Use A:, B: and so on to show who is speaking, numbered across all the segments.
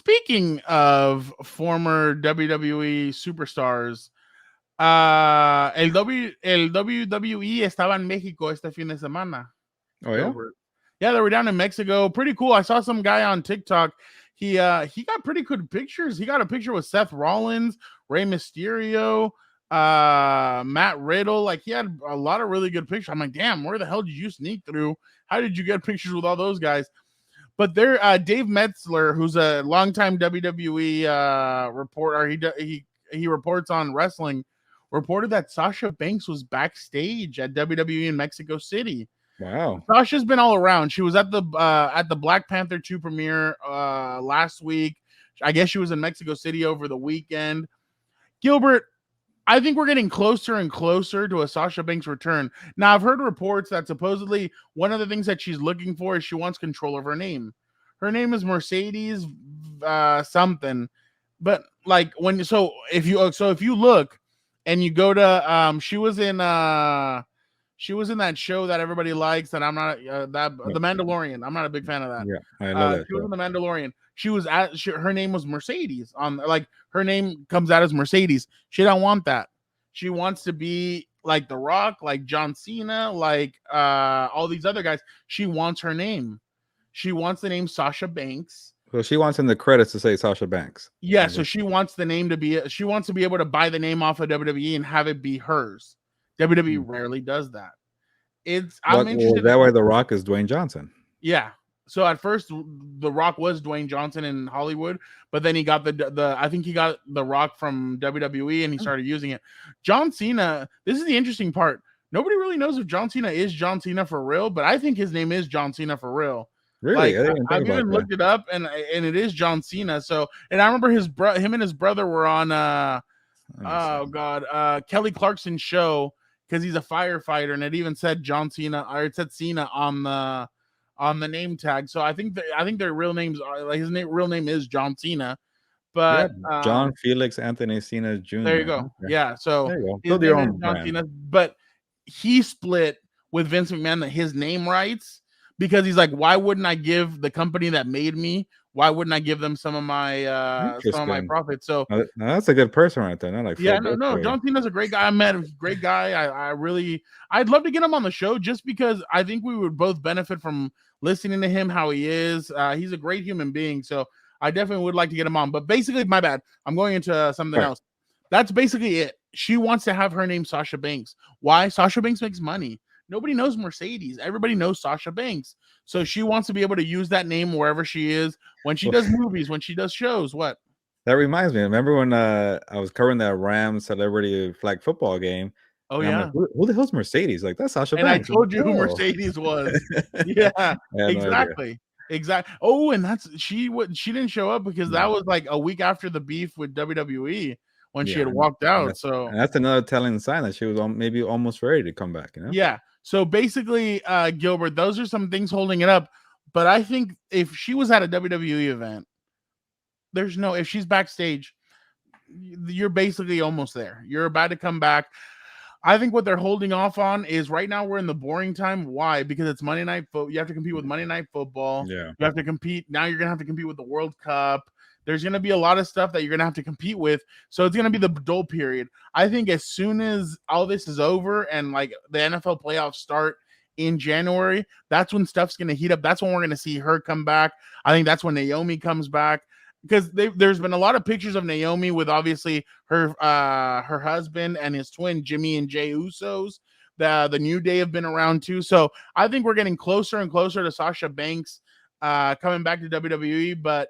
A: Speaking of former WWE superstars, el WWE estaba en México este fin de semana.
B: Oh yeah.
A: Gilbert. Yeah, they were down in Mexico. Pretty cool. I saw some guy on TikTok. He got pretty good pictures. He got a picture with Seth Rollins, Rey Mysterio, Matt Riddle. Like he had a lot of really good pictures. I'm like, damn, where the hell did you sneak through? How did you get pictures with all those guys? But there, Dave Metzler, who's a longtime WWE reporter, he reports on wrestling, reported that Sasha Banks was backstage at WWE in Mexico City.
B: Wow.
A: Sasha's been all around. She was at the Black Panther 2 premiere last week. I guess she was in Mexico City over the weekend. Gilbert, I think we're getting closer and closer to a Sasha Banks return. Now, I've heard reports that supposedly one of the things that she's looking for is she wants control of her name. Her name is Mercedes something. But like if you look and you go to she was in that show that everybody likes that I'm not The Mandalorian. I'm not a big fan of that.
B: Yeah, I love that.
A: She was in The Mandalorian. Her name was Mercedes on like her name comes out as Mercedes. She don't want that. She wants to be like The Rock, like John Cena, like all these other guys. She wants her name. She wants the name Sasha Banks.
B: So she wants in the credits to say Sasha Banks.
A: Yeah, so she wants the name to be. She wants to be able to buy the name off of WWE and have it be hers. WWE rarely does that. I'm interested.
B: That way, The Rock is Dwayne Johnson.
A: Yeah. So at first, The Rock was Dwayne Johnson in Hollywood, but then he got I think he got The Rock from WWE and he started using it. John Cena. This is the interesting part. Nobody really knows if John Cena is John Cena for real, but I think his name is John Cena for real.
B: Really?
A: Like, I've even looked it up, and it is John Cena. So, and I remember him and his brother were on Kelly Clarkson's show because he's a firefighter, and it even said John Cena, or it said Cena on the name tag. So I think their real names are like real name is John Cena, but
B: John Felix Anthony Cena Jr.
A: There you go.
B: Okay.
A: Yeah, so
B: there you go.
A: His
B: Build your
A: name
B: own
A: is John
B: brand.
A: Cena, but he split with Vince McMahon his name rights because he's like, why wouldn't I give the company that made me? Why wouldn't I give them some of my profits? So
B: now that's a good person right there. Not like
A: John Cena's a great guy. I met him, great guy. I'd love to get him on the show just because I think we would both benefit from listening to him, how he is. He's a great human being. So I definitely would like to get him on. But basically, my bad. I'm going into something else. That's basically it. She wants to have her name Sasha Banks. Why? Sasha Banks makes money. Nobody knows Mercedes. Everybody knows Sasha Banks. So she wants to be able to use that name wherever she is, when she does movies, when she does shows. What?
B: That reminds me. Remember when I was covering that Rams celebrity flag football game?
A: Oh, yeah.
B: Like, who the hell's Mercedes? Like, that's Sasha
A: Banks. And I told you who
B: Oh.
A: Mercedes was. Yeah, exactly. Exactly. Oh, and she didn't show up because that was like a week after the beef with WWE when she had walked out.
B: And that's another telling sign that she was maybe almost ready to come back. You know?
A: Yeah. So basically, Gilbert, those are some things holding it up. But I think if she was at a WWE event, if she's backstage, you're basically almost there. You're about to come back. I think what they're holding off on is right now we're in the boring time. Why? Because it's Monday Night Football. You have to compete with Monday Night Football.
B: Yeah.
A: You have to compete. Now you're going to have to compete with the World Cup. There's going to be a lot of stuff that you're going to have to compete with. So it's going to be the dull period. I think as soon as all this is over and like the NFL playoffs start in January, that's when stuff's going to heat up. That's when we're going to see her come back. I think that's when Naomi comes back. Because there's been a lot of pictures of Naomi with obviously her husband and his twin Jimmy and Jay Usos. The New Day have been around too, so I think we're getting closer and closer to Sasha Banks coming back to WWE. But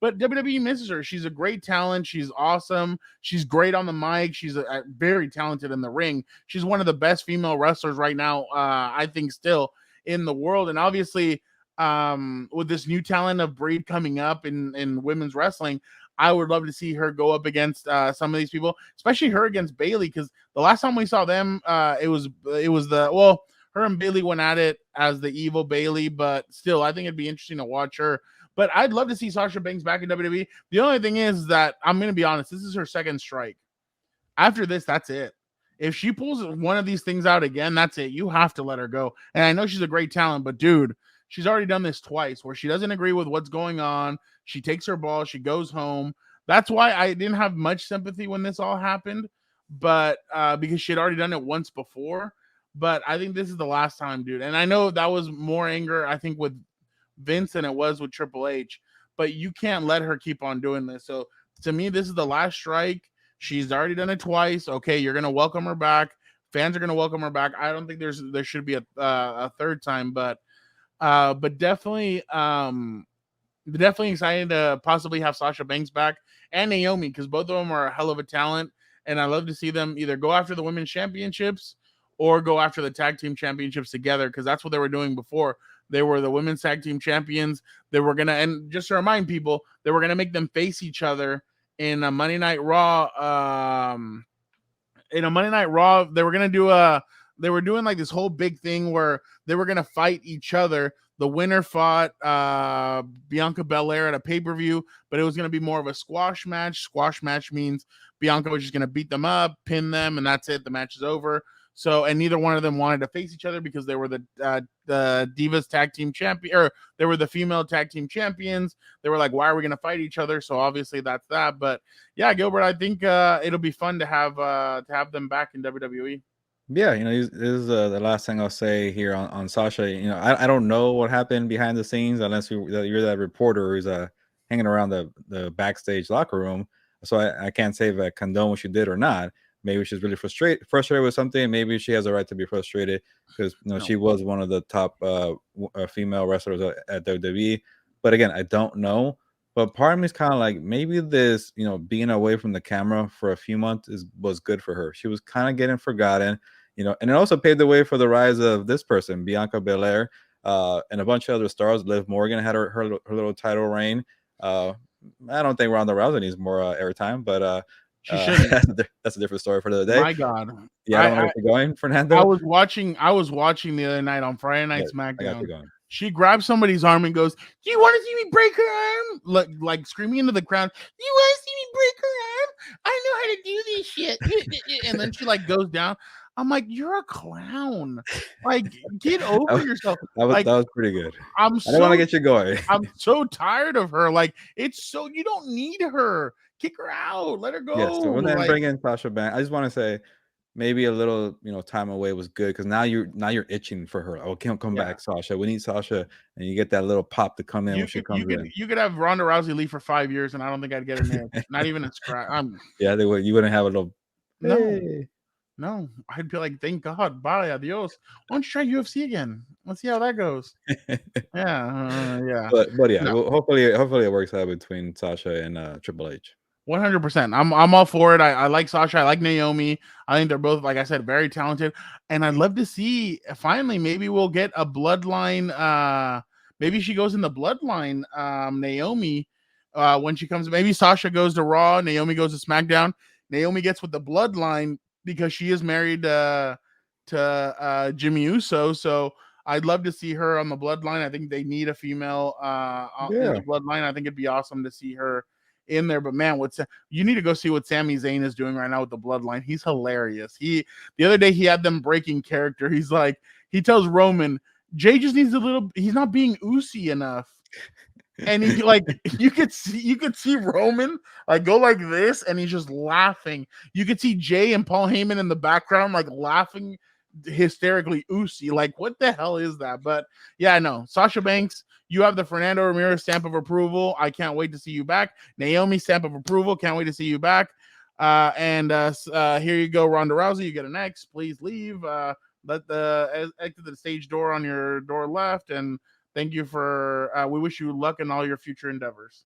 A: WWE misses her. She's a great talent. She's awesome. She's great on the mic. She's very talented in the ring. She's one of the best female wrestlers right now. I think still in the world, and obviously. With this new talent of Breed coming up in women's wrestling, I would love to see her go up against some of these people, especially her against Bayley, because the last time we saw them, her and Bayley went at it as the evil Bayley, but still, I think it'd be interesting to watch her. But I'd love to see Sasha Banks back in WWE. The only thing is that I'm going to be honest, this is her second strike. After this, that's it. If she pulls one of these things out again, that's it. You have to let her go. And I know she's a great talent, but dude, she's already done this twice where she doesn't agree with what's going on. She takes her ball, she goes home. That's why I didn't have much sympathy when this all happened, but because she had already done it once before. But I think this is the last time, dude. And I know that was more anger, I think, with Vince than it was with Triple H. But you can't let her keep on doing this. So to me, this is the last strike. She's already done it twice. Okay, you're gonna welcome her back. Fans are gonna welcome her back. I don't think there should be a third time, but definitely excited to possibly have Sasha Banks back and Naomi because both of them are a hell of a talent, and I love to see them either go after the women's championships or go after the tag team championships together because that's what they were doing before. They were the women's tag team champions. They were gonna, and just to remind people, they were gonna make them face each other in a Monday Night Raw. In a Monday Night Raw, they were gonna do they were doing like this whole big thing where they were gonna fight each other. The winner fought Bianca Belair at a pay-per-view, but it was gonna be more of a squash match. Squash match means Bianca was just gonna beat them up, pin them, and that's it. The match is over. So, and neither one of them wanted to face each other because they were the Divas tag team champion, or they were the female tag team champions. They were like, why are we going to fight each other? So obviously that's that. But yeah, Gilbert, I think it'll be fun to have them back in WWE.
B: Yeah, this is the last thing I'll say here on Sasha. I don't know what happened behind the scenes unless you're that reporter who's hanging around the backstage locker room. So I can't say if I condone what she did or not. Maybe she's really frustrated with something. Maybe she has a right to be frustrated because she was one of the top female wrestlers at WWE. But again, I don't know. But part of me is kind of like maybe this, being away from the camera for a few months was good for her. She was kind of getting forgotten, and it also paved the way for the rise of this person, Bianca Belair, and a bunch of other stars. Liv Morgan had her little title reign. I don't think Ronda Rousey needs more airtime, but
A: she shouldn't.
B: That's a different story for the other day.
A: My God.
B: Yeah, I don't know where you're going, Fernando.
A: I was watching the other night on Friday Night SmackDown. I got you going. She grabs somebody's arm and goes, "Do you want to see me break her arm?" Like screaming into the crowd, "Do you want to see me break her arm? I know how to do this shit." And then she like goes down. I'm like, "You're a clown. Like, get over yourself."
B: That
A: like,
B: was pretty good.
A: I
B: don't want to get you going.
A: I'm so tired of her. Like, you don't need her. Kick her out. Let her go.
B: Yeah, so when they bring in Sasha Banks, I just want to say maybe a little time away was good because now you're itching for her. Oh, come back, Sasha. We need Sasha, and you get that little pop to come in when she comes in.
A: You could have Ronda Rousey leave for 5 years, and I don't think I'd get an itch. Not even a scratch.
B: Yeah, they would. You wouldn't have a little.
A: No, I'd be like, thank God, bye, adios. Why don't you try UFC again? Let's see how that goes. Yeah.
B: But yeah, well, hopefully it works out between Sasha and Triple H.
A: 100%. I'm all for it. I like Sasha. I like Naomi. I think they're both, like I said, very talented. And I'd love to see finally maybe we'll get a bloodline. Maybe she goes in the bloodline. Naomi, when she comes, maybe Sasha goes to Raw. Naomi goes to SmackDown. Naomi gets with the bloodline because she is married to Jimmy Uso. So I'd love to see her on the bloodline. I think they need a female in the bloodline. I think it'd be awesome to see her in there. But man, you need to go see what Sami Zayn is doing right now with the bloodline. He's hilarious. The other day he had them breaking character. He's like, he tells Roman, Jay just needs he's not being Usi enough. And he like you could see Roman like go like this and he's just laughing. You could see Jay and Paul Heyman in the background like laughing hysterically. Usi, like what the hell is that? But yeah, no, Sasha Banks, you have the Fernando Ramirez stamp of approval. I can't wait to see you back. Naomi stamp of approval. Can't wait to see you back. And here you go, Ronda Rousey. You get an X. Please leave. Let the exit the stage door on your door left. And thank you for. We wish you luck in all your future endeavors.